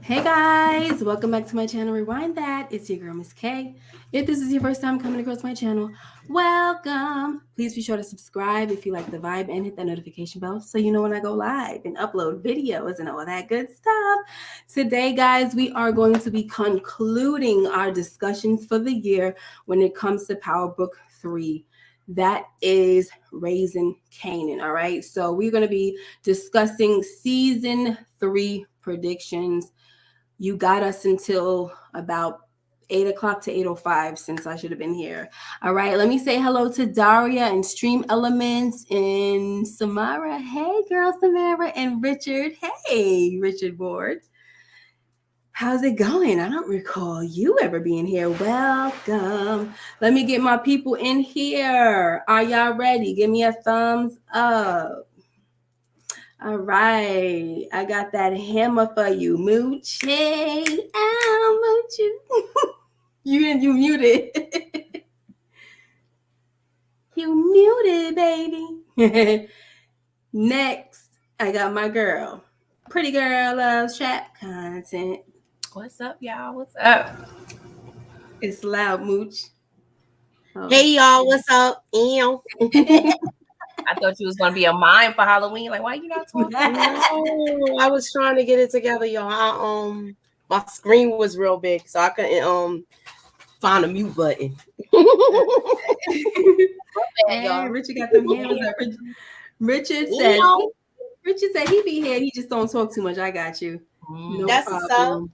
Hey guys, welcome back to my channel. Rewind that. It's your girl, Miss K. If this is your first time coming across my channel, welcome. Please be sure to subscribe if you like the vibe and hit that notification bell so you know when I go live and upload videos and all that good stuff. Today, guys, we are going to be concluding our discussions for the year when it comes to Power Book 3. That is Raising Kanan. All right. So we're going to be discussing season 3 predictions. You got us until about 8 o'clock to 8:05 since I should have been here. All right, let me say hello to Daria and Stream Elements and Samara. Hey, girl, Samara. And Richard. Hey, Richard Ward. How's it going? I don't recall you ever being here. Welcome. Let me get my people in here. Are y'all ready? Give me a thumbs up. All right, I got that hammer for you, Moochie. Oh, Moochie. You muted. You muted, baby. Next, I got my girl. Pretty girl loves trap content. What's up, y'all? What's up? It's loud, Mooch. Oh. Hey, y'all. What's up? I thought you was gonna be a mime for Halloween. Like, why you not talking? No, I was trying to get it together, y'all. My screen was real big, so I couldn't find a mute button. Hey, Richard got them hands up. Richard said he be here. He just don't talk too much. I got you. No That's problem.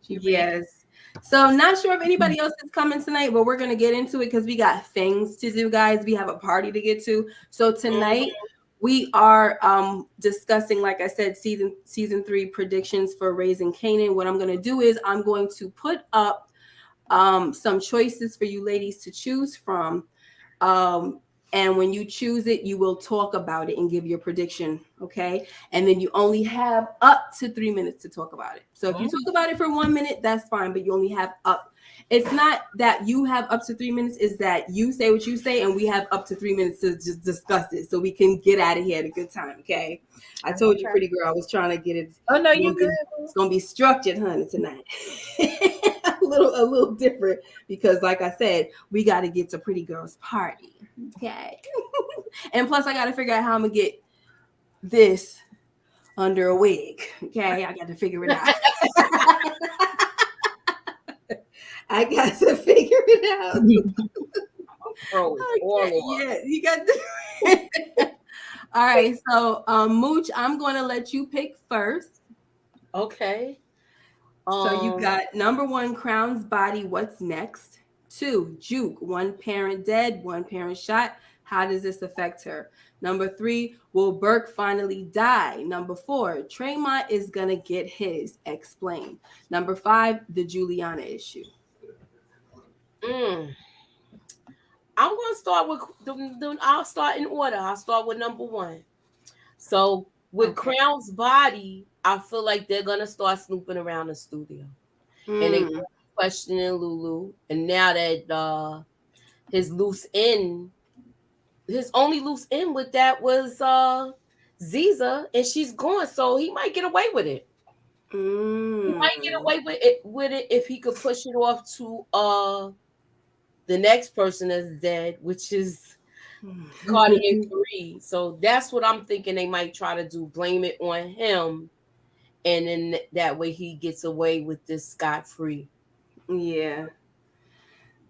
Yes. So not sure if anybody else is coming tonight, but we're going to get into it because we got things to do, guys. We have a party to get to. So tonight we are discussing, like I said, season 3 predictions for Raising Kanan. What I'm going to do is I'm going to put up some choices for you ladies to choose from. And when you choose it, you will talk about it and give your prediction, okay? And then you only have up to 3 minutes to talk about it. So if you talk about it for 1 minute, that's fine, but you only have up. It's not that you have up to 3 minutes, it's that you say what you say and we have up to 3 minutes to just discuss it so we can get out of here at a good time, okay? I told you, pretty girl, I was trying to get it. Oh, no, you're good. It's going to be structured, honey, tonight. a little different because, like I said, we got to get to Pretty Girl's party. Okay. And plus, I got to figure out how I'm going to get this under a wig. Okay. I got to figure it out. I got to figure it out. Yeah, you got to. All right. So, Mooch, I'm going to let you pick first. Okay. So you got number 1, Crown's body. What's next? 2, Juke. 1 parent dead, 1 parent shot. How does this affect her? Number 3, will Burke finally die? Number 4, Traymond is gonna get his. Explain. Number 5, the Juliana issue. I'm gonna start with I'll start in order. I'll start with number 1. So with Crown's body, I feel like they're gonna start snooping around the studio, and they're questioning Lulu. And now that his only loose end with that was Ziza, and she's gone, so he might get away with it. He might get away with it if he could push it off to the next person that's dead, which is Cartier 3. So that's what I'm thinking they might try to do. Blame it on him. And then that way he gets away with this scot-free. Yeah.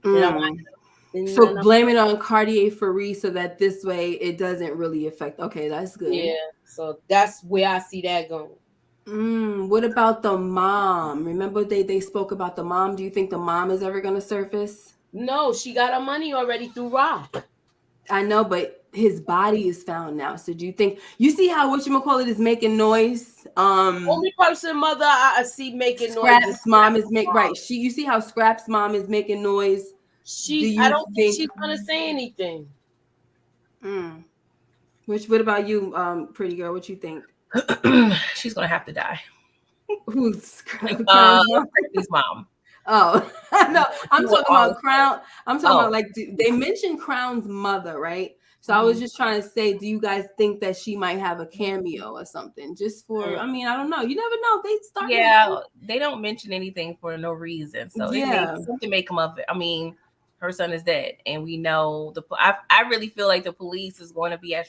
So blame it on Cartier Farie so that this way it doesn't really affect. Okay, that's good. Yeah. So that's where I see that going. What about the mom? Remember they spoke about the mom. Do you think the mom is ever going to surface? No, she got her money already through Rock. I know, but his body is found now. So do you think you see how whatchamacallit is making noise? Only person mother I see making Scrap's noise. Mom is making right. You see how Scrap's mom is making noise. I don't think she's gonna say anything. What about you, pretty girl? What you think? She's gonna have to die. Who's Scrap's mom? Oh no, I'm talking about Crown. I'm talking about like they mentioned Crown's mother, right? So I was just trying to say, do you guys think that she might have a cameo or something? Just for, I mean, I don't know. You never know. They start. Yeah, they don't mention anything for no reason. So something may come up. I mean, her son is dead, and we know I really feel like the police is going to be at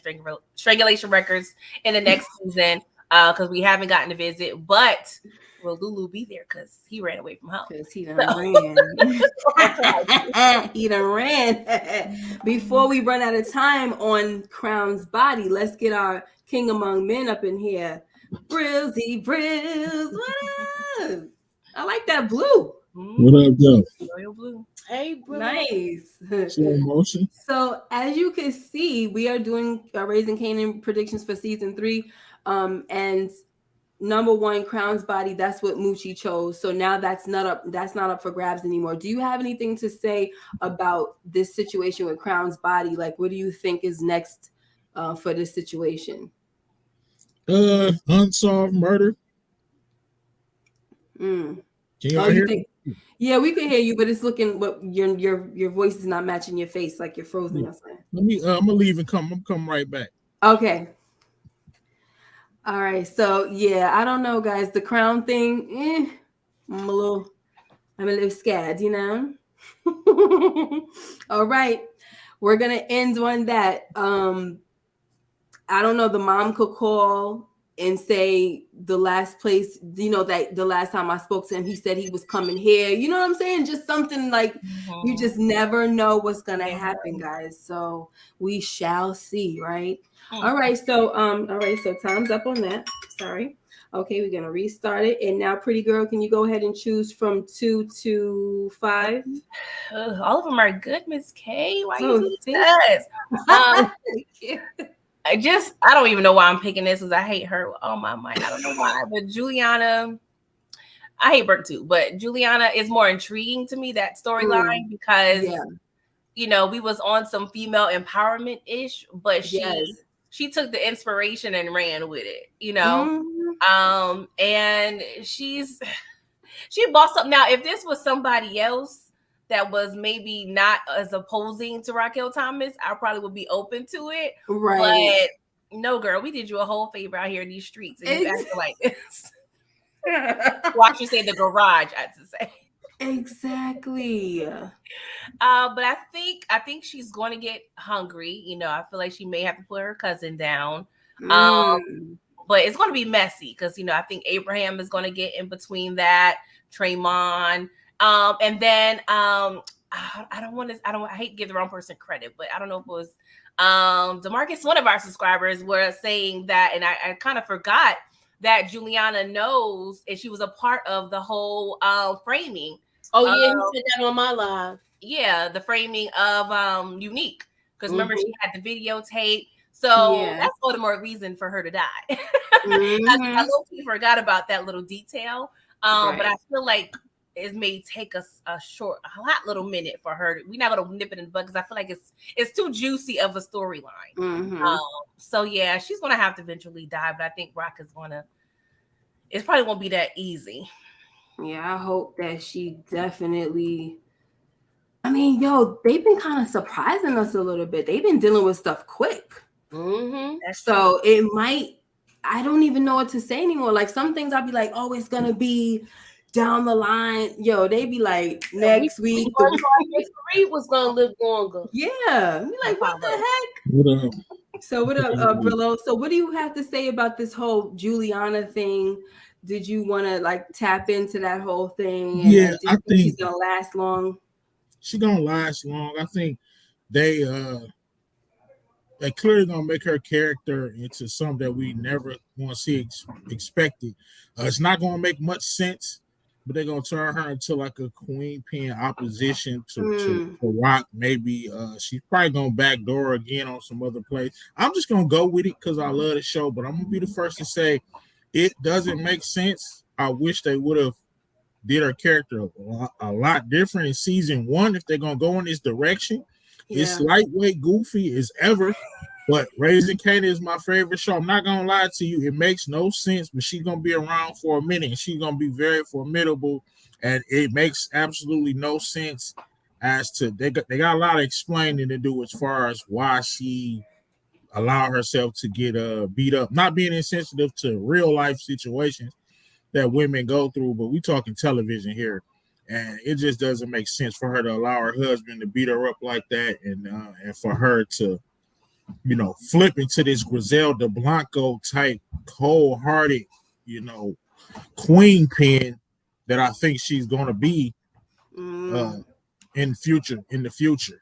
strangulation records in the next season because we haven't gotten a visit. But will Lulu be there because he ran away from home? Because he done ran. He done ran. Before we run out of time on Crown's body, let's get our King Among Men up in here. Brilzy Brills, what up? I like that blue. What up, though? Royal blue. Hey, bro. Nice. Slow motion. So as you can see, we are doing Raising Kanan predictions for season 3. And number 1, Crown's body, that's what Moochie chose. So now that's not up for grabs anymore. Do you have anything to say about this situation with Crown's body? Like, what do you think is next for this situation? Unsolved murder. Can you hear? Yeah, we can hear you, but it's looking, but your voice is not matching your face, like you're frozen. Let me. I'm gonna leave and come. I'm coming right back. Okay. All right. So yeah, I don't know, guys. The Crown thing, I'm a little scared, you know. All right, we're gonna end on that. I don't know. The mom could call and say the last place, you know, that the last time I spoke to him, he said he was coming here. You know what I'm saying? Just something like you just never know what's gonna happen, guys. So we shall see, right? All right, so time's up on that. Sorry. Okay, we're gonna restart it. And now, pretty girl, can you go ahead and choose from 2 to 5? All of them are good, Miss K. Why you do this? I don't even know why I'm picking this because I hate her on my mind. I don't know why, but Juliana, I hate Burke too, but Juliana is more intriguing to me, that storyline, because you know, we was on some female empowerment ish, but she took the inspiration and ran with it, you know. And she bossed up. Now, if this was somebody else that was maybe not as opposing to Raquel Thomas, I probably would be open to it. Right. But no, girl, we did you a whole favor out here in these streets, and you acting like this. Watch you say the garage, I had to say. Exactly. But I think she's going to get hungry. You know, I feel like she may have to put her cousin down. But it's going to be messy because, you know, I think Abraham is going to get in between that, Traymond. And then I hate to give the wrong person credit, but I don't know if it was DeMarcus, one of our subscribers, were saying that, and I kind of forgot that Juliana knows, and she was a part of the whole framing. Oh yeah, he said that on my live. Yeah, the framing of Unique, because remember she had the videotape. So that's all the more reason for her to die. I low-key forgot about that little detail. But I feel like it may take us a little minute for her. We're not gonna nip it in the bud because I feel like it's too juicy of a storyline. So yeah, she's gonna have to eventually die, but I think Rock is gonna. It probably won't be that easy. Yeah, I hope that she definitely. I mean, they've been kind of surprising us a little bit. They've been dealing with stuff quick. So it might. I don't even know what to say anymore. Like some things I'll be like, oh, it's gonna be down the line. They be like next week. Reed was gonna live longer. Yeah. Be like, what the heck? So what up, Brillo? So what do you have to say about this whole Juliana thing? Did you want to like tap into that whole thing? Yeah, I think she's gonna last long. She's gonna last long. I think they clearly gonna make her character into something that we never want to see expected. It's not gonna make much sense, but they're gonna turn her into like a queen pin opposition to Rock. Maybe she's probably gonna backdoor again on some other place. I'm just gonna go with it because I love the show, but I'm gonna be the first to say it doesn't make sense. I wish they would have did her character a lot different in season 1 if they're gonna go in this direction. It's lightweight goofy as ever, but Raising Kanan is my favorite show. I'm not gonna lie to you, it makes no sense, but she's gonna be around for a minute and she's gonna be very formidable, and it makes absolutely no sense. as to they got a lot of explaining to do as far as why she allowed herself to get beat up. Not being insensitive to real life situations that women go through, but we talking television here, and it just doesn't make sense for her to allow her husband to beat her up like that, and for her to, you know, flip into this Griselda Blanco type cold-hearted, you know, queen pin that I think she's gonna be in the future.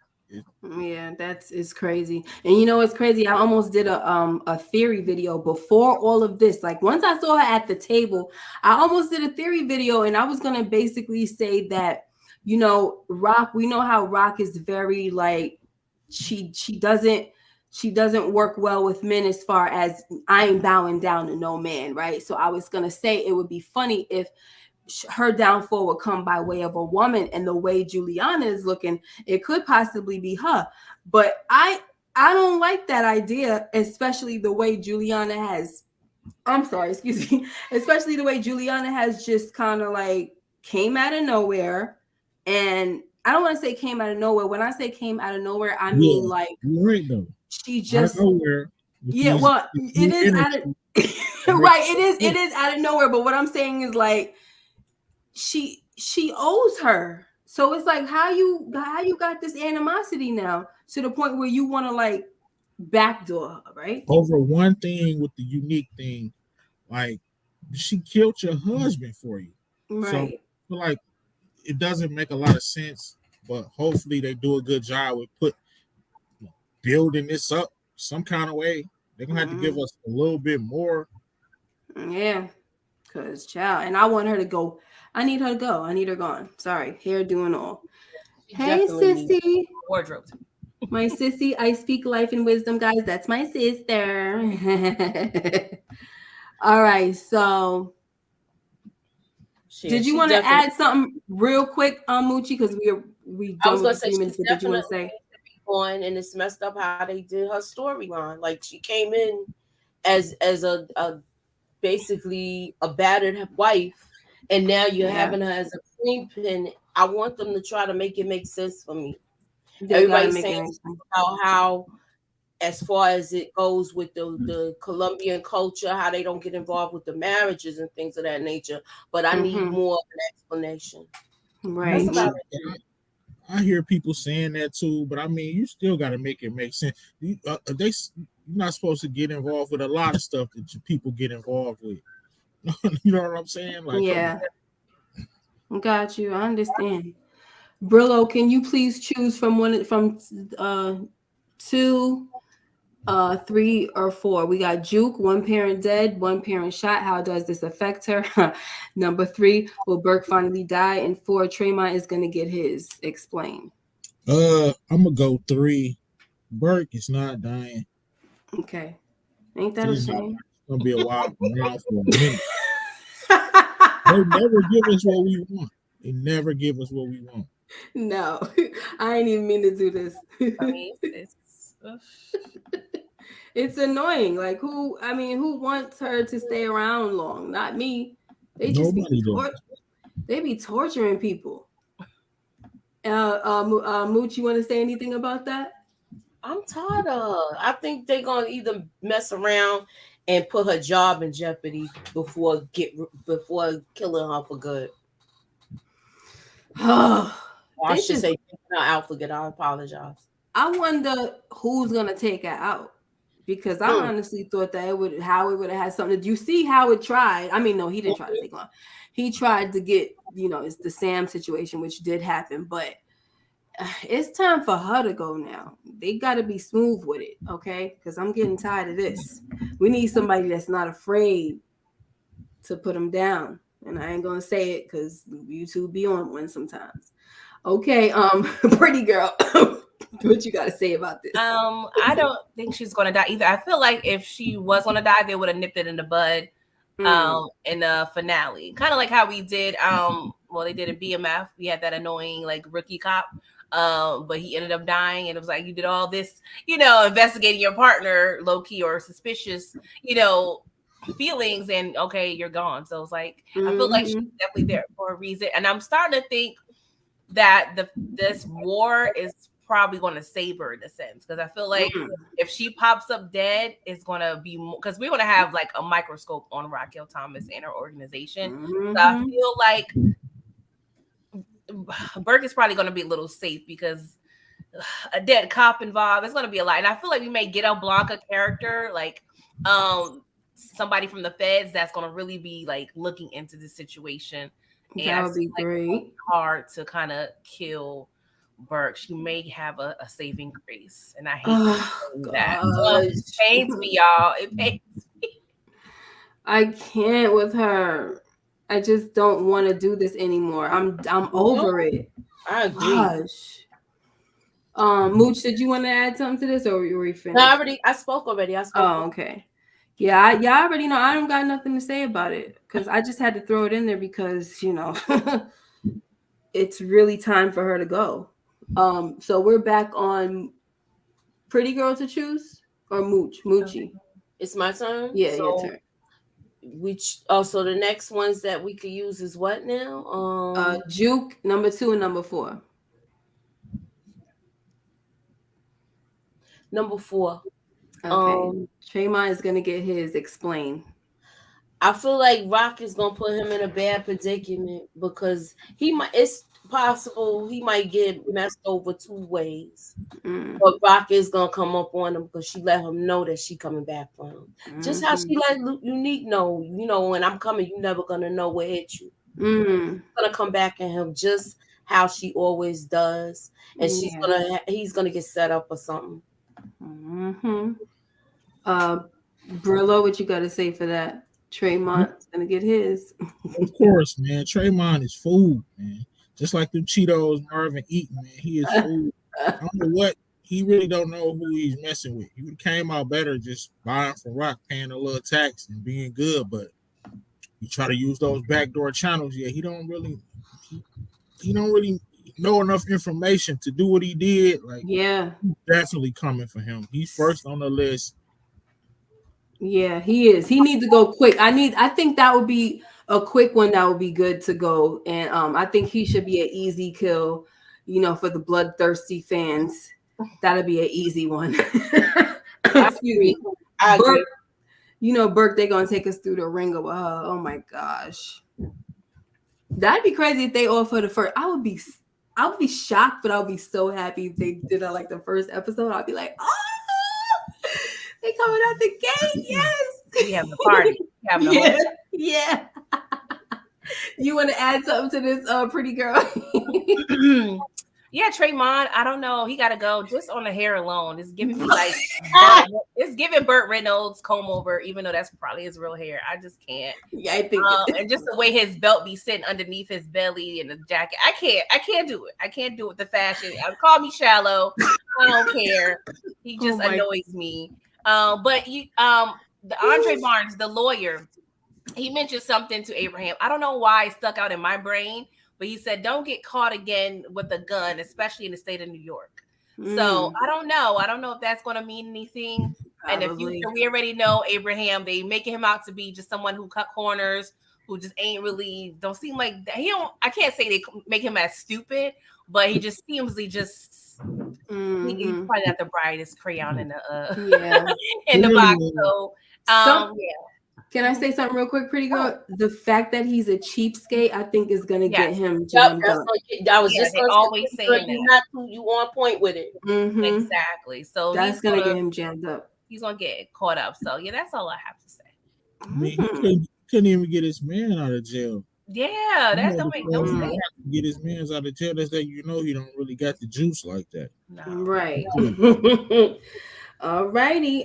Yeah, it's crazy. And you know it's crazy? I almost did a theory video before all of this. Like once I saw her at the table, I almost did a theory video, and I was gonna basically say that, you know, Rock, we know how Rock is very like she doesn't work well with men as far as I ain't bowing down to no man, right? So I was gonna say it would be funny if her downfall would come by way of a woman, and the way Juliana is looking, it could possibly be her. But I don't like that idea, especially the way Juliana has, especially the way Juliana has just kind of like came out of nowhere. And I don't want to say came out of nowhere. When I say came out of nowhere, I mean like you're right though. She just out of nowhere. Yeah, well, it is out of right. It is out of nowhere. But what I'm saying is like she owes her. So it's like how you got this animosity now to the point where you want to like backdoor her, right? Over one thing with the unique thing, like she killed your husband for you. Right. So like it doesn't make a lot of sense, but hopefully they do a good job with building this up some kind of way. They're gonna have to give us a little bit more. Yeah, because child, and I want her to go. I need her to go. I need her gone. Sorry, hair doing all. Hey, sissy. Wardrobe. My sissy. I speak life and wisdom, guys. That's my sister. All right. So, did you want to add something real quick, Moochie? Because we I was don't gonna say minutes. Did you want to say? On, and it's messed up how they did her storyline. Like she came in as a basically a battered wife, and now you're having her as a queen pin. I want them to try to make it make sense for me. Everybody's saying about how, as far as it goes with the Colombian culture, how they don't get involved with the marriages and things of that nature. But I need more of an explanation. Right. I hear people saying that too, but I mean, you still got to make it make sense. You're not supposed to get involved with a lot of stuff that people get involved with. You know what I'm saying? Like, yeah. Got you. I understand. Brillo, can you please choose from 2, 3, or 4? We got Juke, one parent dead, one parent shot. How does this affect her? Number 3, will Burke finally die? And 4, Traymond is gonna get his. Explain. I'm gonna go 3. Burke is not dying. Okay. Ain't that a shame? It's gonna be a while around for a minute. They never give us what we want. They never give us what we want. No, I ain't even mean to do this. I mean, it's annoying. Like who wants her to stay around long? Not me. They just be torturing people. Mooch, you want to say anything about that? I'm tired of. I think they're gonna either mess around and put her job in jeopardy before killing her for good. I should say out for good. I apologize. I wonder who's gonna take her out, because I honestly thought that Howard would have had something. Did you see Howard tried? I mean, no, he didn't try to take long. He tried to get, it's the Sam situation, which did happen, but it's time for her to go now. They got to be smooth with it, okay? Because I'm getting tired of this. We need somebody that's not afraid to put them down. And I ain't gonna say it because you two be on one sometimes. Okay, pretty girl. What you got to say about this? I don't think she's gonna die either. I feel like if she was gonna die, they would have nipped it in the bud in the finale. Kind of like how we did they did a BMF. We had that annoying like rookie cop. But he ended up dying, and it was like you did all this, investigating your partner low key or suspicious, feelings, and okay, you're gone. So it's like I feel like she's definitely there for a reason, and I'm starting to think that this war is probably going to save her in a sense, because I feel like if she pops up dead, it's going to be because we're going to have like a microscope on Raquel Thomas and her organization. So I feel like Burke is probably going to be a little safe because a dead cop involved. It's going to be a lot, and I feel like we may get a Blanca character, like somebody from the feds that's going to really be like looking into the situation. And that would be great. It's hard to kind of kill Burke. She may have a saving grace, and I hate that. It pains me, y'all. It pains me. I can't with her. I just don't want to do this anymore. I'm over it. I agree. Gosh. Mooch, did you want to add something to this, or were we finished? No, I spoke already. Oh, okay. Yeah, y'all already know. I don't got nothing to say about it because I just had to throw it in there because, you know, it's really time for her to go. So we're back on Pretty Girl to choose or Moochie. It's my turn. Yeah, your turn. So the next ones that we could use is what now? Juke, number 2 and number 4. Number 4. Okay. Traymond is gonna get his explain. I feel like Rock is gonna put him in a bad predicament because it's possible he might get messed over 2 ways. But Rock is gonna come up on him because she let him know that she coming back for him. Just how she let Unique know, you know, when I'm coming, you never gonna know what hit you. Gonna come back at him just how she always does, and he's gonna get set up or something. Brillo, what you got to say for that? Traymond's gonna get his. Of course, man. Traymond is food, man. Just like them Cheetos Marvin eating, man. He is food. I don't know what. He really don't know who he's messing with. He came out better just buying from Rock, paying a little tax and being good, but you try to use those backdoor channels. Yeah, he don't really know enough information to do what he did. Like, yeah, definitely coming for him. He's first on the list. Yeah, he is. He needs to go quick. I think that would be a quick one that would be good to go. And I think he should be an easy kill, you know, for the bloodthirsty fans. That'll be an easy one. Excuse me. Burke, you know, Burke, they're gonna take us through the ring of oh my gosh. That'd be crazy if they offer the first. I would be shocked, but I would be so happy if they did that like the first episode. I'd be like, oh, they coming out the gate, yes. We having a party. Yeah. You want to add something to this pretty girl? Yeah, Traymond, I don't know. He got to go just on the hair alone. It's giving me like, it's giving Burt Reynolds comb over, even though that's probably his real hair. I just can't. Yeah, I think. And just the way his belt be sitting underneath his belly and the jacket, I can't do it. I can't do it. The fashion. Call me shallow. I don't care. He just annoys me. But the Andre Barnes, the lawyer, he mentioned something to Abraham. I don't know why it stuck out in my brain. But he said, don't get caught again with a gun, especially in the state of New York. So I don't know. I don't know if that's going to mean anything. Probably. And we already know Abraham, they making him out to be just someone who cut corners, who just don't seem like I can't say they make him as stupid, but he just seems he's probably not the brightest crayon in the in the box. So yeah. Can I say something real quick, pretty girl? The fact that he's a cheapskate, I think, is going to get him jammed up. I was just always saying that. You on point with it. Exactly. So that's going to get him jammed up. He's going to get caught up. So, yeah, that's all I have to say. I mean, he couldn't even get his man out of jail. Yeah, that don't make no sense. Get his man out of jail. That's that he don't really got the juice like that. No. Right. All righty.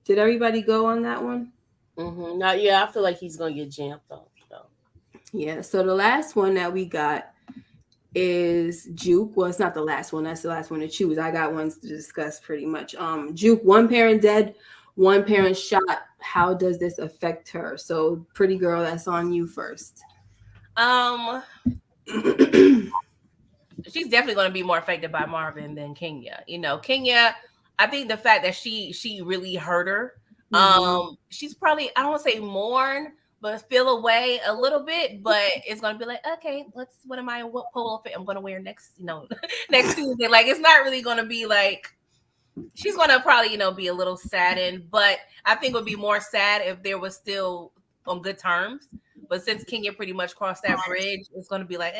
Did everybody go on that one? I feel like he's gonna get jammed up. So. Yeah. So the last one that we got is Juke. Well, it's not the last one. That's the last one to choose. I got ones to discuss pretty much. Juke, one parent dead, one parent shot. How does this affect her? So, pretty girl, that's on you first. She's definitely going to be more affected by Marvin than Kenya. You know, Kenya. I think the fact that she really hurt her. She's probably, I don't want to say mourn, but feel away a little bit. But it's gonna be like, okay, what am I? What pole fit I'm gonna wear next? Next Tuesday. Like, it's not really gonna be like. She's gonna probably, be a little saddened, but I think it would be more sad if there was still on good terms. But since Kenya pretty much crossed that bridge, it's gonna be like,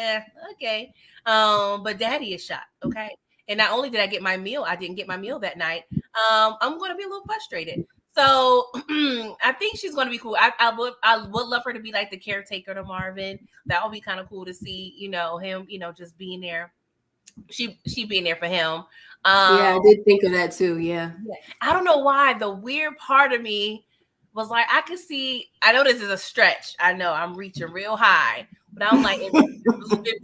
okay. But Daddy is shot, okay. And not only did I get my meal, I didn't get my meal that night. I'm gonna be a little frustrated. So I think she's gonna be cool. I would love her to be like the caretaker to Marvin. That would be kind of cool to see, him, just being there. She being there for him. Yeah, I did think of that too. Yeah. I don't know why. The weird part of me was like, I could see. I know this is a stretch. I know I'm reaching real high, but I'm like, if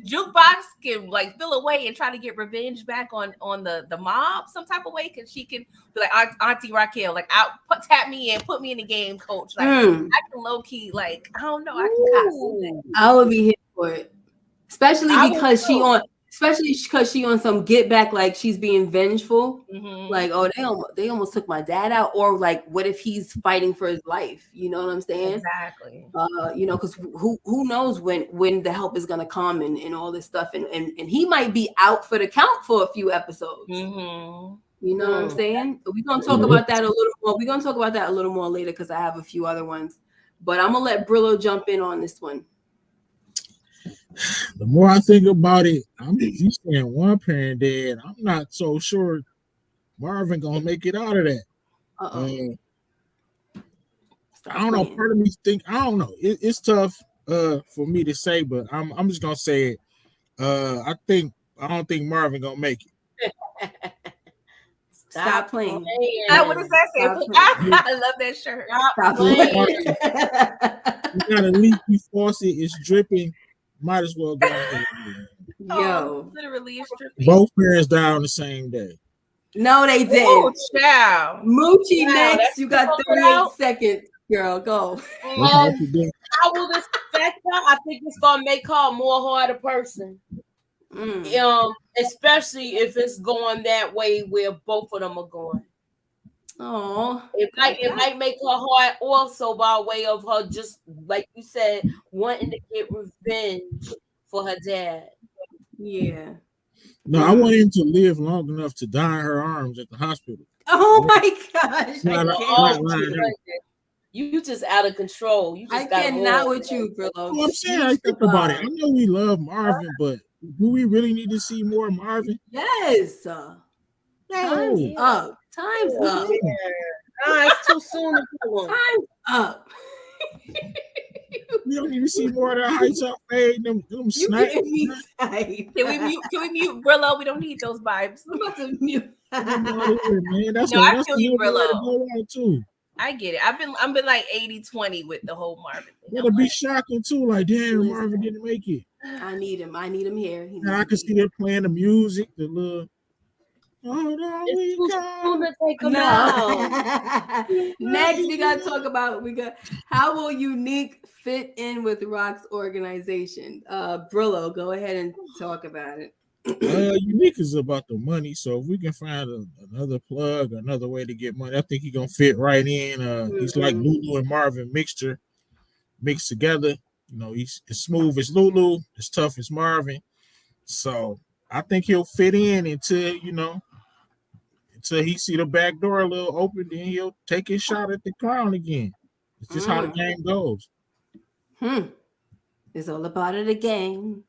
Jukebox can like feel away and try to get revenge back on the mob some type of way, because she can be like Auntie Raquel, like tap me in, put me in the game, coach. Like I can low key, like I don't know, I can. I would be here for it, especially because she on some get back, like she's being vengeful. Mm-hmm. Like, oh, they almost took my dad out, or like, what if he's fighting for his life? You know what I'm saying? Exactly. Because who knows when the help is gonna come and all this stuff, and he might be out for the count for a few episodes. Mm-hmm. You know what I'm saying? We're gonna talk about that a little more. We're gonna talk about that a little more later because I have a few other ones. But I'm gonna let Brillo jump in on this one. The more I think about it, you saying one parent dead. I'm not so sure Marvin gonna make it out of that. I don't know. Part of me think I don't know. It's tough for me to say, but I'm just gonna say it. I don't think Marvin gonna make it. Stop playing. What does that say? I love that shirt. Stop playing. You got a leaky faucet. It's dripping. Might as well go ahead. Yo, literally, it's dripping. Both parents died on the same day. No, they didn't. Oh, child. Moochie next. You got 38 seconds, girl. Go. How will this affect her? I think it's gonna make her a more harder person. Especially if it's going that way where both of them are going. Oh, it might make her hard also by way of her, just like you said, wanting to get revenge for her dad. Yeah. No, I want him to live long enough to die in her arms at the hospital. Oh my gosh! You just out of control. I cannot with you, bro. Well, I'm saying I think about it. I know we love Marvin, but do we really need to see more Marvin? Yes. Time's up. Time's up. It's too soon to go on. Time's up. We don't need to see more of that heights up fade. Them snacks. Can we mute Brillo? We don't need those vibes. I'm about to mute. Man, that's I feel you, Brillo. Too. I get it. I've been like 80-20 with the whole Marvin thing. It'll be shocking too. Like, damn, Marvin didn't make it. I need him here. And I can see them playing the music, the little. Next, we gotta talk about how will Unique fit in with Rock's organization. Brillo, go ahead and talk about it. Unique is about the money, so if we can find another plug, another way to get money, I think he's gonna fit right in. He's like Lulu and Marvin mixed together. He's as smooth as Lulu, as tough as Marvin. So I think he'll fit in until he see the back door a little open, then he'll take his shot at the crown again. It's just how the game goes. It's all about the game.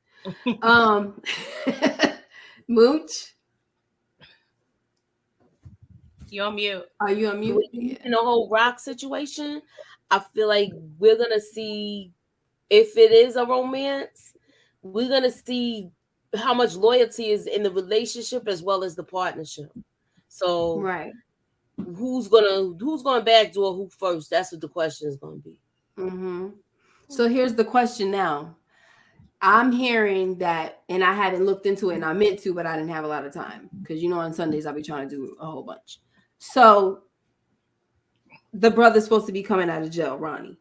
Mooch, you on mute? Are you on mute? In the whole Rock situation, I feel like we're gonna see, if it is a romance, we're gonna see how much loyalty is in the relationship as well as the partnership. So right, who's gonna backdoor who first? That's what the question is gonna be. So here's the question now. I'm hearing that, and I hadn't looked into it, and I meant to, but I didn't have a lot of time because on Sundays I'll be trying to do a whole bunch. So the brother's supposed to be coming out of jail, Ronnie.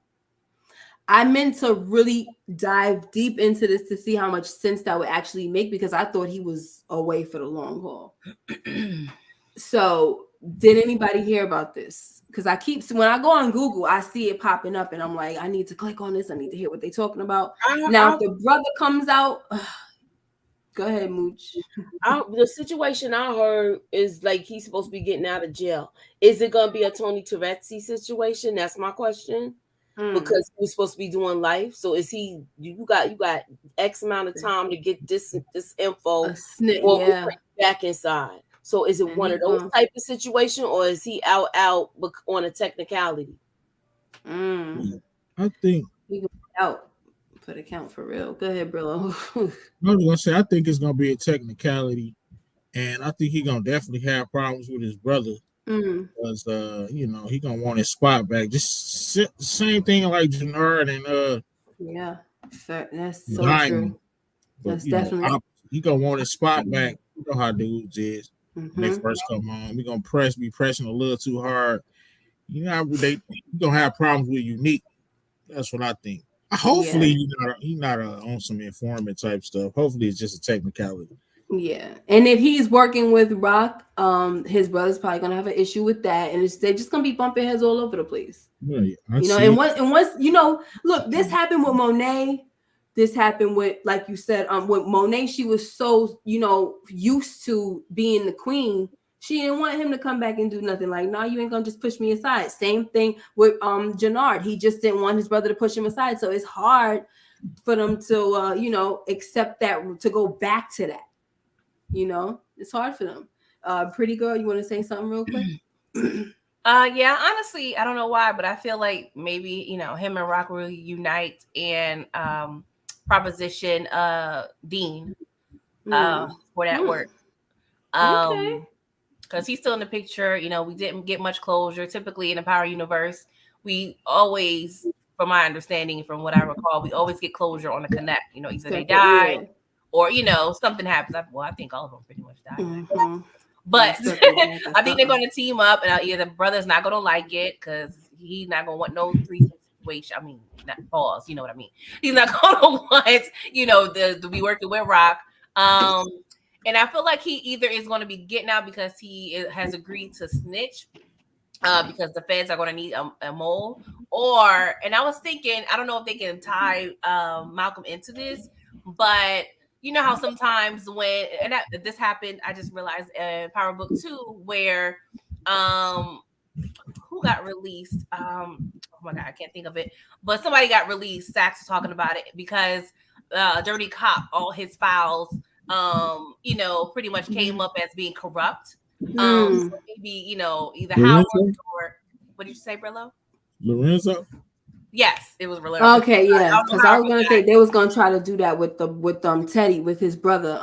I meant to really dive deep into this to see how much sense that would actually make, because I thought he was away for the long haul. So did anybody hear about this? because I keep when I go on Google, I see it popping up, and I'm like, I need to click on this. I need to hear what they're talking about. Now, if the brother comes out, go ahead, Mooch. The situation I heard is like he's supposed to be getting out of jail. Is it gonna be a Tony Terezzi situation? That's my question. Because he was supposed to be doing life. So is he? You got X amount of time to get this info, or we put back inside. So is it one of those type of situation, or is he out on a technicality? I think he can out for the count for real. Go ahead, Brillo. I was gonna say I think it's gonna be a technicality, and I think he's gonna definitely have problems with his brother. Because he gonna want his spot back. Just same thing like Jannard and yeah, that's so true. But, that's definitely he gonna want his spot back. You know how dudes is. When they first come on, we gonna be pressing a little too hard. You know, you gonna have problems with Unique. That's what I think. Hopefully, he's not on some informant type stuff. Hopefully, it's just a technicality. Yeah, and if he's working with Rock, his brother's probably gonna have an issue with that, and they're just gonna be bumping heads all over the place. Yeah, and once look, this happened with Monet. This happened with, like you said, with Monet. She was so used to being the queen. She didn't want him to come back and do nothing. Like, no, you ain't gonna just push me aside. Same thing with Jannard. He just didn't want his brother to push him aside. So it's hard for them to accept that, to go back to that. It's hard for them. Pretty girl, you want to say something real quick? Yeah, honestly, I don't know why, but I feel like maybe him and Rock will unite and proposition Dean for that work. Okay. Because he's still in the picture. We didn't get much closure. Typically in the Power universe, we always, from my understanding, from what I recall, we always get closure on the connect. Either they die or something happens. I think all of them pretty much died. But I think they're going to team up, and either the brother's not going to like it because he's not going to want no threesome situation. I mean, not pause. You know what I mean? He's not going to want to be working with Rock. And I feel like he either is going to be getting out because he has agreed to snitch because the feds are going to need a mole. And I was thinking, I don't know if they can tie Malcolm into this, but you know how sometimes this happened, I just realized in Power Book 2 where who got released? Oh my God, I can't think of it. But somebody got released. Sachs was talking about it because Dirty Cop, all his files pretty much came up as being corrupt. So maybe, either Howard or what did you say, Brillo? Lorenzo? Yes, it was Lorenzo. Okay, yeah. Because I was gonna say they was gonna try to do that with Teddy, with his brother.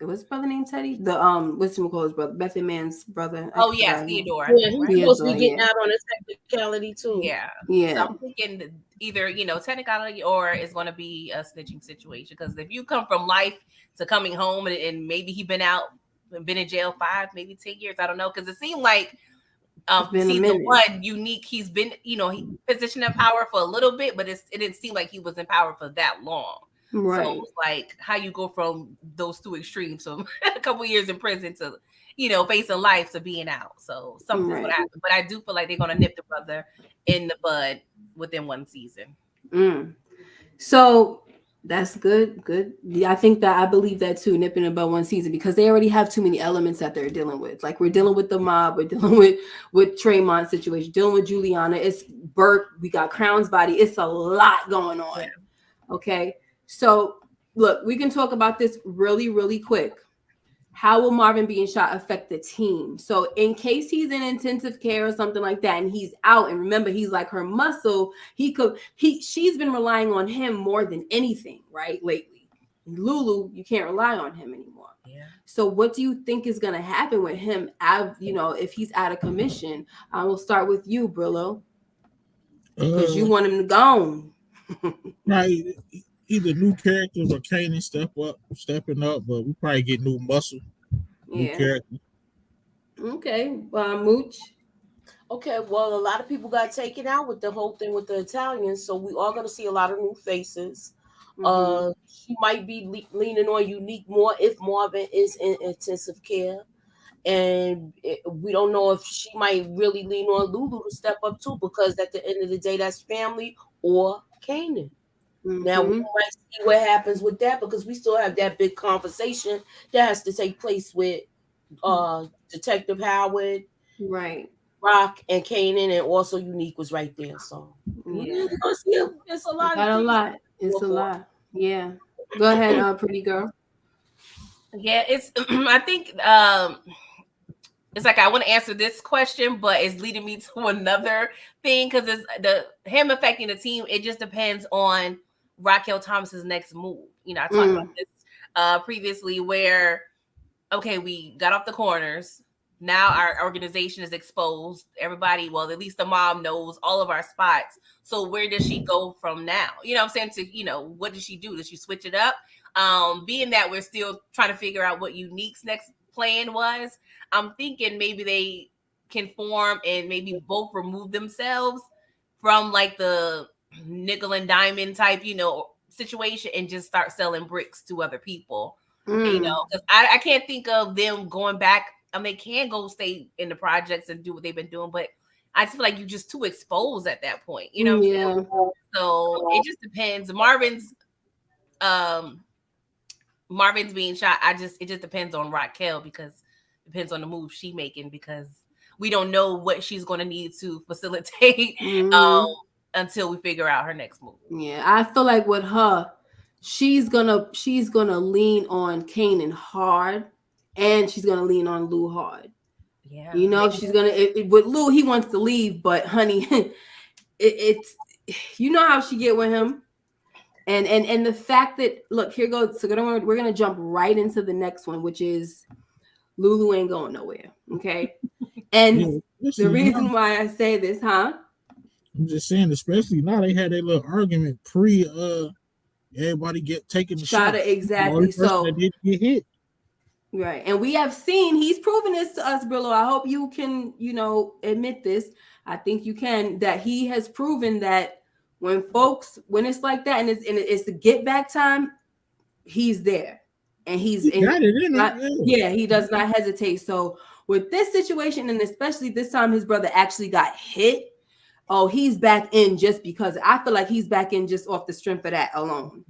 What's his brother named Teddy? The what's him call his brother? Method Man's brother. Yes, Theodore. Yeah, he's supposed to be getting out on a technicality too. Yeah. So I'm thinking either technicality or it's going to be a snitching situation, because if you come from life to coming home and maybe he been in jail 5, maybe 10 years, I don't know, because it seemed like season 1 Unique, he's been he positioned in power for a little bit, but it didn't seem like he was in power for that long. Right. So it was like how you go from those two extremes, from a couple years in prison to facing life to being out. So something's gonna happen. But I do feel like they're gonna nip the brother in the bud within 1 season. So that's good. Yeah, I believe that too, nipping in the bud 1 season, because they already have too many elements that they're dealing with. Like, we're dealing with the mob, we're dealing with Traymond situation, dealing with Juliana, it's Burke, we got Crown's body, it's a lot going on. Yeah. Okay. So look, we can talk about this really, really quick. How will Marvin being shot affect the team? So in case he's in intensive care or something like that, and he's out, and remember, he's like her muscle, she's been relying on him more than anything, right? Lately. Lulu, you can't rely on him anymore. Yeah. So what do you think is going to happen with him, if he's out of commission? I will start with you, Brillo, because you want him to go. Right. Either new characters or Kanan stepping up, but we probably get new muscle, new characters. Okay, Mooch. Okay, well, a lot of people got taken out with the whole thing with the Italians, so we are going to see a lot of new faces. She might be leaning on Unique more if Marvin is in intensive care, And we don't know if she might really lean on Lulu to step up too, because at the end of the day, that's family or Kanan. Now we might see what happens with that, because we still have that big conversation that has to take place with Detective Howard, right? Rock and Kanan, and also Unique was right there. So yeah, it's a lot. It's a lot. Yeah. Go ahead, pretty girl. Yeah, it's. I think it's like I want to answer this question, but it's leading me to another thing, because it's him affecting the team. It just depends on Raquel Thomas's next move. You know, I talked about this previously, where okay, we got off the corners. Now our organization is exposed. Everybody, well, at least the mom knows all of our spots. So where does she go from now? You know what I'm saying? What does she do? Does she switch it up? Being that we're still trying to figure out what Unique's next plan was, I'm thinking maybe they can form and maybe both remove themselves from like the nickel and diamond type, situation, and just start selling bricks to other people. Because I can't think of them going back. I mean, they can go stay in the projects and do what they've been doing, but I just feel like you're just too exposed at that point. You know what I'm saying? So it just depends. Marvin's being shot. It just depends on Raquel, because it depends on the move she's making, because we don't know what she's going to need to facilitate until we figure out her next move. Yeah, I feel like with her, she's gonna lean on Kanan hard, and she's gonna lean on Lou hard. Yeah, she's gonna with Lou. He wants to leave, but honey, it's how she get with him. And the fact that, look, here goes. So we're gonna jump right into the next one, which is Lulu ain't going nowhere. Okay, and the reason why I say this, I'm just saying, especially now they had their little argument everybody taking the shot. Exactly. So that didn't get hit. Right, and we have seen he's proven this to us, Brillo. I hope you can, admit this. I think you can. That he has proven that when it's like that, and it's the get back time, he's there, and he does not hesitate. So with this situation, and especially this time, his brother actually got hit. Oh, he's back in just because. I feel like he's back in just off the strength of that alone.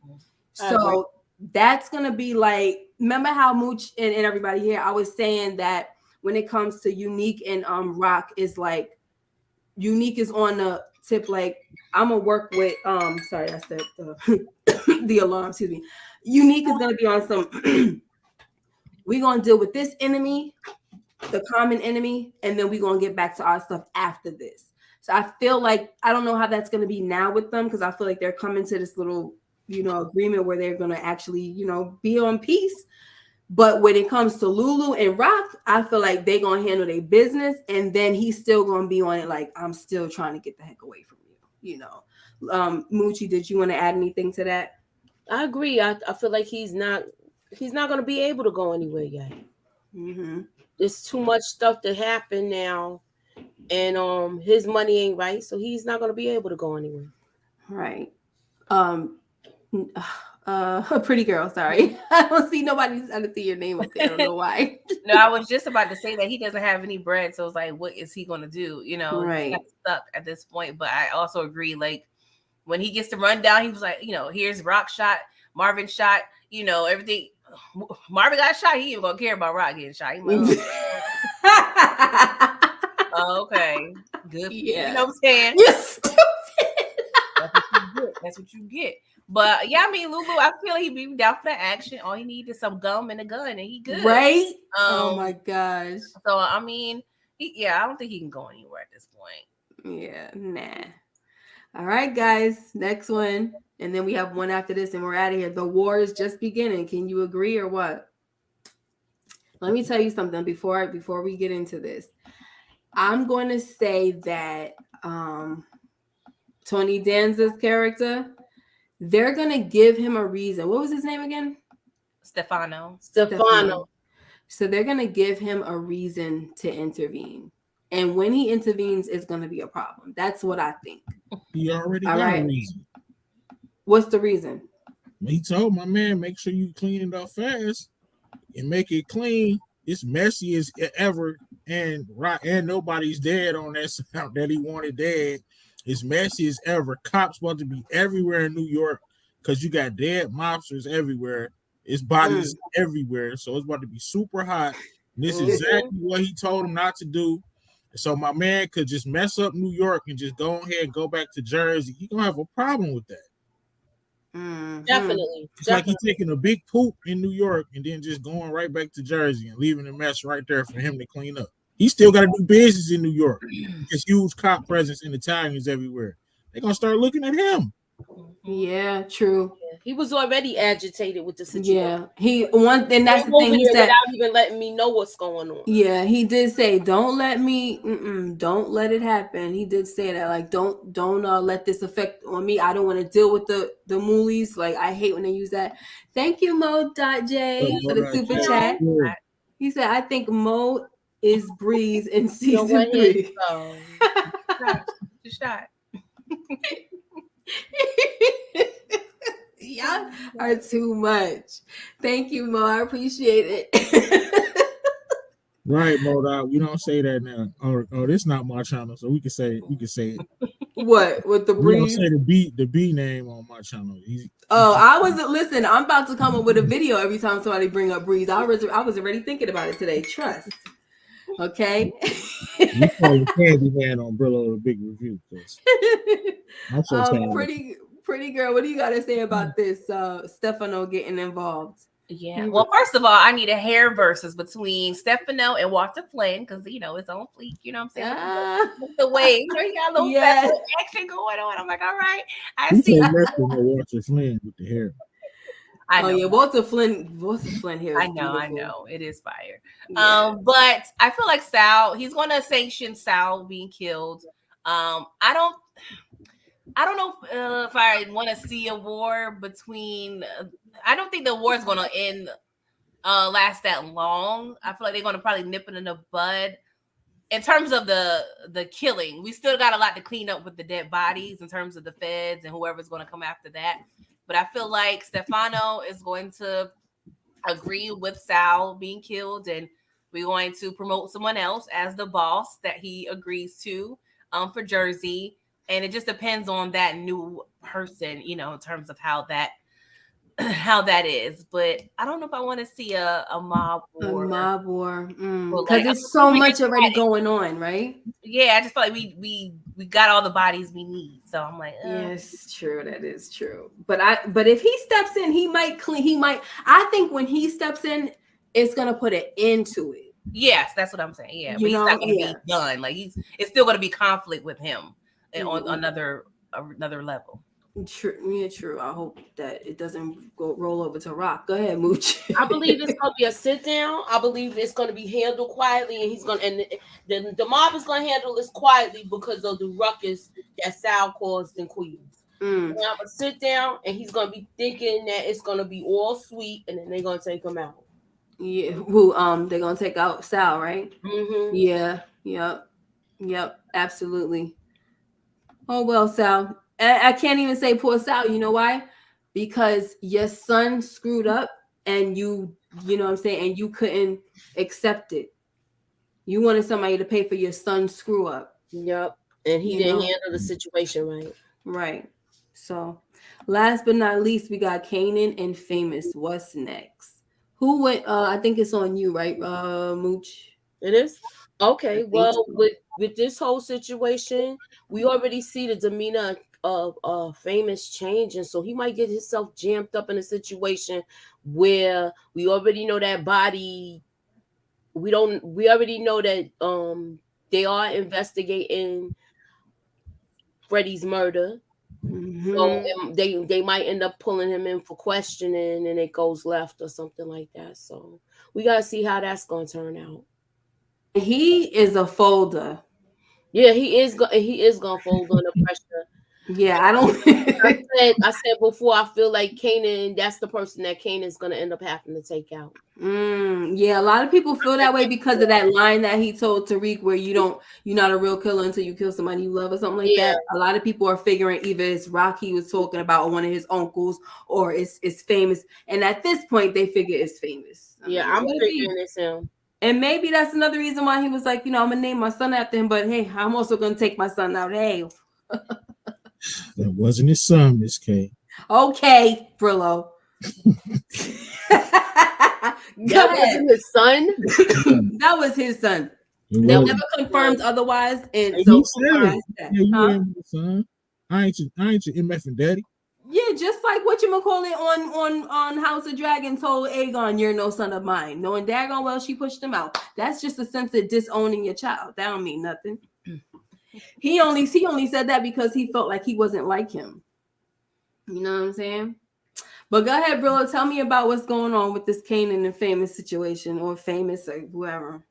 So that's gonna be like. Remember how Mooch and everybody here, I was saying that when it comes to Unique and Rock, is like Unique is on the tip, like I'm gonna work with sorry, I said the alarm, excuse me. Unique is gonna be on some we're gonna deal with this enemy, the common enemy, and then we're gonna get back to our stuff after this. So I feel like I don't know how that's gonna be now with them, because I feel like they're coming to this little agreement where they're going to actually, be on peace. But when it comes to Lulu and Rock, I feel like they're going to handle their business, and then he's still going to be on it. Like, I'm still trying to get the heck away from you, Moochie, did you want to add anything to that? I agree. I feel like he's not going to be able to go anywhere yet. There's too much stuff that happened now, and his money ain't right, so he's not going to be able to go anywhere. Right. A pretty girl, sorry. I don't see nobody's I don't see your name up there. I don't know why. No, I was just about to say that he doesn't have any bread, so it's like, what is he gonna do? Right. He's stuck at this point. But I also agree, like when he gets to run down, he was like, here's Rock shot, Marvin shot, everything. Marvin got shot, he ain't gonna care about Rock getting shot. He might okay, good. Yeah. You know what I'm saying? You're stupid. That's what you get. But yeah, I mean, Lulu, I feel like he'd be down for the action. All he needs is some gum and a gun, and he good. Right? Oh my gosh. So I mean, I don't think he can go anywhere at this point. Yeah, nah. All right, guys, next one, and then we have one after this, and we're out of here. The war is just beginning. Can you agree or what? Let me tell you something before we get into this. I'm going to say that Tony Danza's character, they're going to give him a reason. What was his name again? Stefano. So they're going to give him a reason to intervene. And when he intervenes, it's going to be a problem. That's what I think. He already got a reason. What's the reason? He told my man, make sure you clean it up fast and make it clean it's messy as ever, and nobody's dead on that sound that he wanted dead. It's messy as ever. Cops about to be everywhere in New York because you got dead mobsters everywhere. It's bodies everywhere, so it's about to be super hot. And this is exactly what he told him not to do. So my man could just mess up New York and just go ahead and go back to Jersey. He gonna have a problem with that. Definitely. It's like he's taking a big poop in New York and then just going right back to Jersey and leaving a mess right there for him to clean up. He still got to do business in New York. There's huge cop presence and Italians everywhere. They're gonna start looking at him. Yeah, true. Yeah. He was already agitated with the situation. Yeah, and that's the thing he said, without even letting me know what's going on. Yeah, he did say, "Don't let it happen." He did say that, like, don't let this affect on me. I don't want to deal with the moolies. Like, I hate when they use that. Thank you, Mo.J, for the super chat. Yeah. He said, "I think Mo is Breeze in season 3." Just shot. Y'all are too much. Thank you, Mo. I appreciate it. Right, Mo. We don't say that now. Oh, this is not my channel, so we can say it. What with the Breeze? We don't say the B name on my channel. Listen. I'm about to come up with a video every time somebody bring up Breeze. I was already thinking about it today. Trust. Okay. You call the Candyman on Brillo the big review, please. Pretty girl, what do you got to say about this Stefano getting involved? Yeah. Well, first of all, I need a hair versus between Stefano and Walter Flynn because it's on fleek. You know what I'm saying? The way he got a little special action going on. I'm like, all right, I see. Walter Flynn with the hair. I know. Oh yeah, Walter Flynn here. I know. It is fire. Yeah. But I feel like he's going to sanction Sal being killed. I don't know if I want to see a war between. I don't think the war is going to end last that long. I feel like they're going to probably nip it in the bud. In terms of the killing, we still got a lot to clean up with the dead bodies in terms of the feds and whoever's going to come after that. But I feel like Stefano is going to agree with Sal being killed, and we're going to promote someone else as the boss that he agrees to for Jersey. And it just depends on that new person, in terms of how that is. But I don't know if I want to see a mob war. A mob war. Because there's so much already going on, right? Yeah, I just feel like we got all the bodies we need. So I'm like, yes, true. That is true. But if he steps in, he might. I think when he steps in, it's gonna put an end to it. Yes, that's what I'm saying. Yeah, but he's not gonna be done. Like it's still gonna be conflict with him. On another level. True. I hope that it doesn't roll over to rock. Go ahead, Mooch. I believe it's gonna be a sit down. I believe it's gonna be handled quietly, and the mob is gonna handle this quietly because of the ruckus that Sal caused in Queens. I'm gonna sit down, and he's gonna be thinking that it's gonna be all sweet, and then they're gonna take him out. Yeah, they're gonna take out Sal, right? Yeah. Yep. Absolutely. Oh, well, Sal. I can't even say poor Sal. You know why? Because your son screwed up and you know what I'm saying, and you couldn't accept it. You wanted somebody to pay for your son's screw up. Yep. And he didn't handle the situation right. Right. So, last but not least, we got Kanan and Famous. What's next? Who went? I think it's on you, right, Mooch? It is? Okay. Well, with this whole situation, we already see the demeanor of Famous changing, so he might get himself jammed up in a situation where we already know that body. We already know that they are investigating Freddie's murder. So they might end up pulling him in for questioning, and it goes left or something like that. So we gotta see how that's gonna turn out. He is a folder. Yeah, he is gonna fold under pressure. Yeah, I don't. I said before, I feel like Kanan, that's the person that Kanan's gonna end up having to take out. Yeah, a lot of people feel that way because of that line that he told Tariq, where you're not a real killer until you kill somebody you love or something like that. A lot of people are figuring either it's Rocky was talking about or one of his uncles, or it's Famous. And at this point, they figure it's Famous. I'm figuring it's him. And maybe that's another reason why he was like, I'm gonna name my son after him, but hey, I'm also gonna take my son out. Hey. That wasn't his son, Miss K. Okay, Brillo. That wasn't his son. That was his son. They never confirmed otherwise, and so you ain't the son. I ain't your MF and daddy. Yeah, just like what you call it on House of Dragon told Aegon, you're no son of mine. Knowing daggone well she pushed him out. That's just a sense of disowning your child. That don't mean nothing. He only said that because he felt like he wasn't like him. You know what I'm saying? But go ahead, bro. Tell me about what's going on with this Kanan and Famous situation, or Famous or whoever.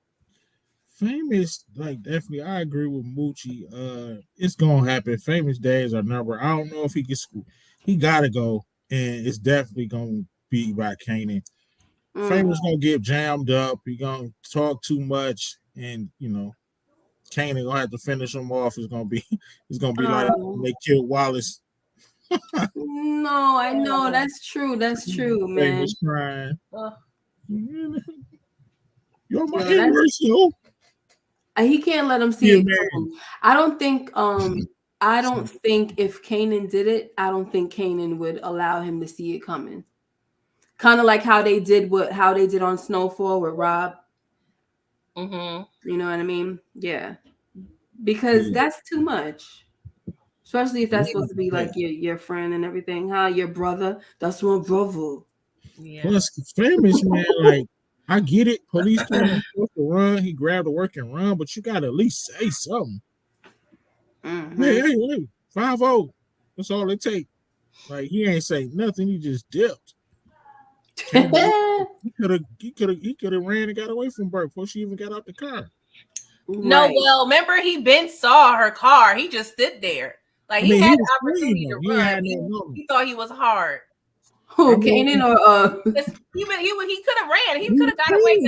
Famous, like, definitely, I agree with Moochie. It's gonna happen. Famous days are numbered. I don't know if he can school. He gotta go, and it's definitely gonna be by Kanan. Famous gonna get jammed up. He gonna talk too much, and Kanan gonna have to finish him off. It's gonna be like when they killed Wallace. No, I know that's true. That's true, man. Famous crying. You're my worst, yo. He can't let him see it coming. I don't think if Kanan did it, I don't think Kanan would allow him to see it coming. Kind of like how they did on Snowfall with Rob. Mm-hmm. You know what I mean? Yeah. Because that's too much. Especially if that's supposed to be like your friend and everything, huh? Your brother. That's my brother. Yeah. Plus, Famous, man, like, I get it. Police came in to run. He grabbed the work and run, but you gotta at least say something. Mm-hmm. Hey, 5-0. That's all it takes. Like, he ain't say nothing. He just dipped. He could have ran and got away from Burke before she even got out the car. No, well, remember he saw her car. He just stood there. Like, he had the opportunity to run. He thought he was hard. Who, Kanan or he could have ran. He could have got away.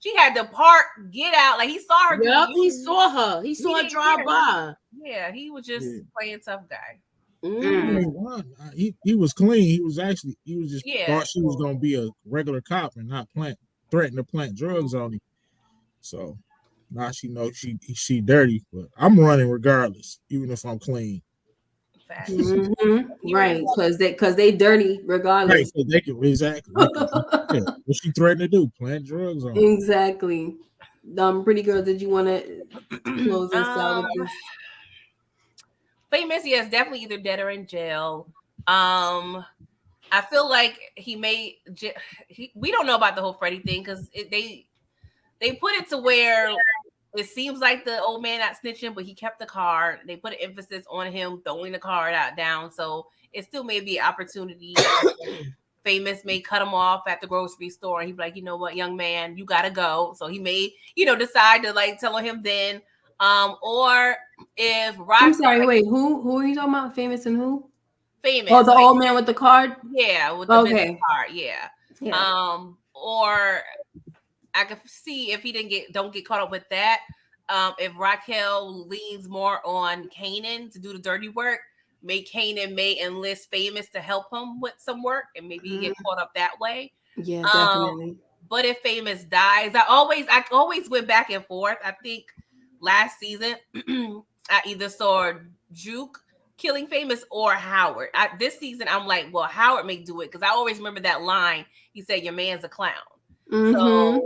She had to park, get out. Like, he saw her. Yep, he saw her. He saw her drive by. Yeah, he was just playing tough guy. He was clean. He was just thought she was gonna be a regular cop and not threaten to plant drugs on him. So now she knows she dirty, but I'm running regardless, even if I'm clean. Mm-hmm. Right, because they dirty regardless. Right, so they can exactly. What she threatened to do? Plant drugs on. Exactly. Pretty girl, did you want to close us out with this? Famous, yes, definitely either dead or in jail. I feel like we don't know about the whole Freddie thing because they put it to where it seems like the old man not snitching, but he kept the card. They put an emphasis on him throwing the card down, so it still may be an opportunity. Famous may cut him off at the grocery store, and he'd be like, you know what, young man, you gotta go. So he may, decide to like tell him then. Or if Rock, I'm sorry, wait, who are you talking about? Famous and who? Famous. Oh, the old man with the card? Yeah, with the business card, yeah. Or I could see if he don't get caught up with that. If Raquel leans more on Kanan to do the dirty work, Kanan may enlist Famous to help him with some work, and maybe he get caught up that way. Yeah, definitely. But if Famous dies, I always went back and forth. I think last season I either saw Juke killing Famous or Howard. This season I'm like, well, Howard may do it because I always remember that line. He said, "Your man's a clown." Mm-hmm. So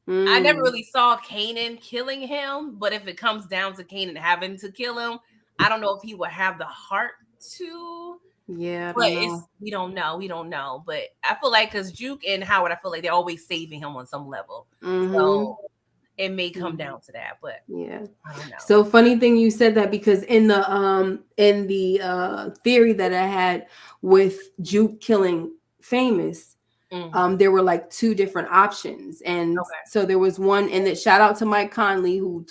I never really saw Kanan killing him, but if it comes down to Kanan having to kill him, I don't know if he would have the heart to. Yeah, but we don't know. We don't know. But I feel like because Juke and Howard, I feel like they're always saving him on some level. Mm-hmm. So it may come down to that. But yeah, I don't know. So funny thing you said that, because in the theory that I had with Juke killing Famous, there were like two different options, and so there was one, and that shout out to Mike Conley who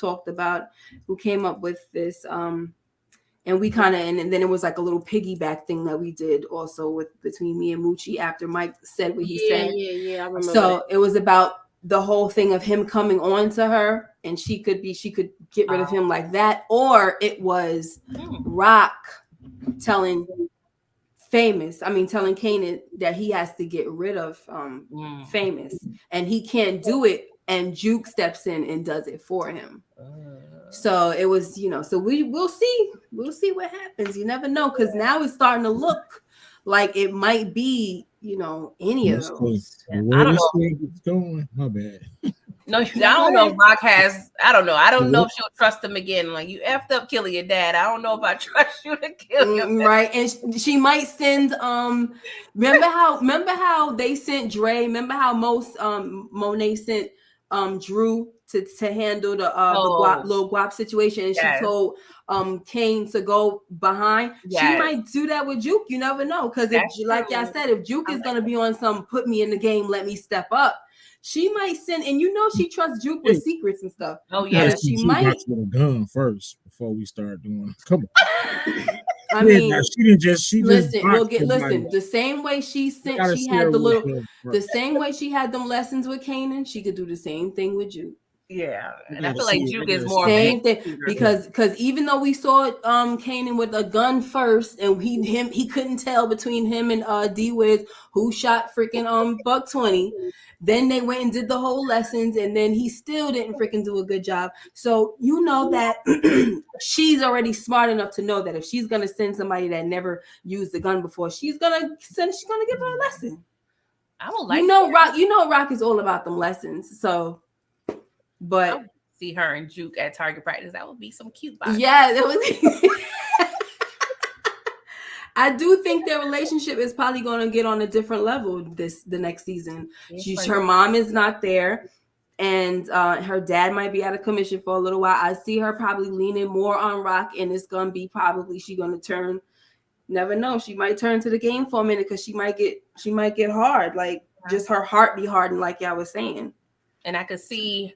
came up with this, and we kind of, and then it was like a little piggyback thing that we did also between me and Moochie after Mike said what he said. Yeah, I remember. So it was about the whole thing of him coming on to her, and she could get rid of him like that, or it was Rock telling Kanan that he has to get rid of Famous, and he can't do it and Juke steps in and does it for him. So it was, so we'll see what happens. You never know, because now it's starting to look like it might be, any of those. I don't know. It's going. My bad. No, I don't know if Rock has. I don't know. I don't know if she'll trust him again. Like, you effed up killing your dad. I don't know if I trust you to kill him. Right, and she might send. Remember how they sent Dre? Remember how Monet sent Drew to handle the little guap situation, and she told Kane to go behind. She might do that with Juke. You never know, because if, like y'all said, if Juke is gonna be on some put me in the game, let me step up, she might send, and she trusts Juke with secrets and stuff. Oh yeah, she might with a gun first before we start doing. Come on. I mean, she didn't just. Listen. The same way she had the same way she had them lessons with Kanan, she could do the same thing with Juke. Yeah, and I feel like Juke is more same thing, because even though we saw Kanan with a gun first, and he couldn't tell between him and D-Wiz who shot freaking Buck 20. Then they went and did the whole lessons, and then he still didn't freaking do a good job. So that she's already smart enough to know that if she's gonna send somebody that never used the gun before, she's gonna give her a lesson. I don't like Rock. Rock is all about them lessons. So. But I see her and Juke at target practice. That would be some cute vibes. Yeah, it was. I do think their relationship is probably going to get on a different level the next season. Her mom is not there, and her dad might be out of commission for a little while. I see her probably leaning more on Rock, and it's going to be she's going to turn. Never know. She might turn to the game for a minute, because she might get hard, like just her heart be hardened, like y'all was saying. And I could see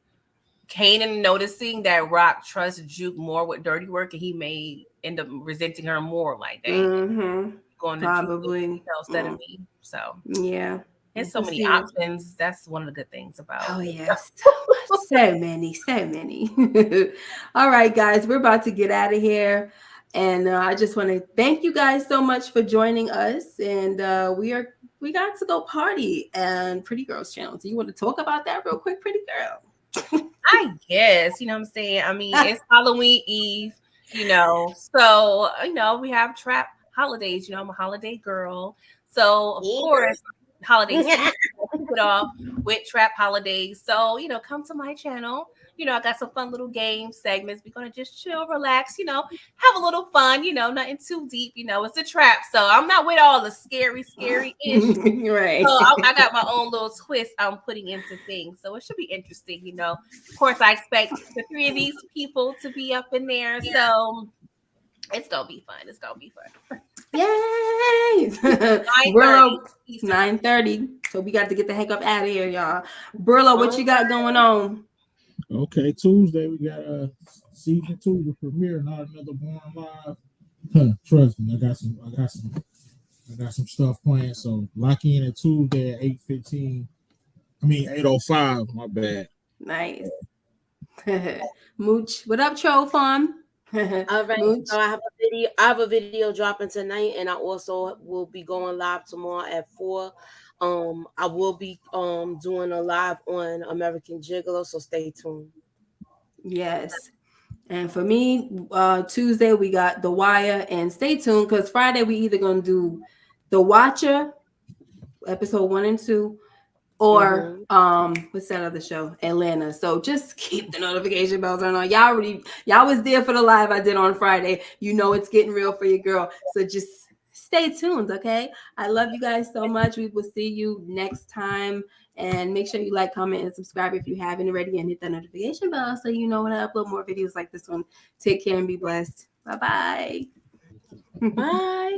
Kanan noticing that Rock trusts Juke more with dirty work, and he may end up resenting her more, like that. Going to probably instead of me. So yeah, there's so many options. That's one of the good things about. Oh yes, so many. All right, guys, we're about to get out of here, and I just want to thank you guys so much for joining us. And we got to go party and Pretty Girl's channel. Do you want to talk about that real quick, Pretty Girl? I guess, what I'm saying? I mean, it's Halloween Eve, so, we have trap holidays. I'm a holiday girl. So, of course, holidays kick it off with trap holidays. So, come to my channel. I got some fun little game segments. We're going to just chill, relax, have a little fun, nothing too deep, it's a trap. So I'm not with all the scary ish. Right. So I got my own little twist I'm putting into things. So it should be interesting, Of course, I expect the three of these people to be up in there. So it's going to be fun. Yay! 9:30. So we got to get the heck up out of here, y'all. Burla, what you got going on? Okay, Tuesday we got season 2, the premiere, Not Another Born Live. Trust me, I got some stuff planned. So lock in at Tuesday at 8:15. 8:05. My bad. Nice. Mooch, what up, Troll Farm? All right. Mooch. So I have a video dropping tonight, and I also will be going live tomorrow at 4. I will be doing a live on American Gigolo, so stay tuned. Yes. And for me, Tuesday we got The Wire, and stay tuned, because Friday we either gonna do The Watcher, episode 1 and 2, or what's that other show? Atlanta. So just keep the notification bells on. Y'all was there for the live I did on Friday. It's getting real for your girl. So just stay tuned, okay? I love you guys so much. We will see you next time. And make sure you like, comment, and subscribe if you haven't already, and hit that notification bell so you know when I upload more videos like this one. Take care and be blessed. Bye-bye. Bye.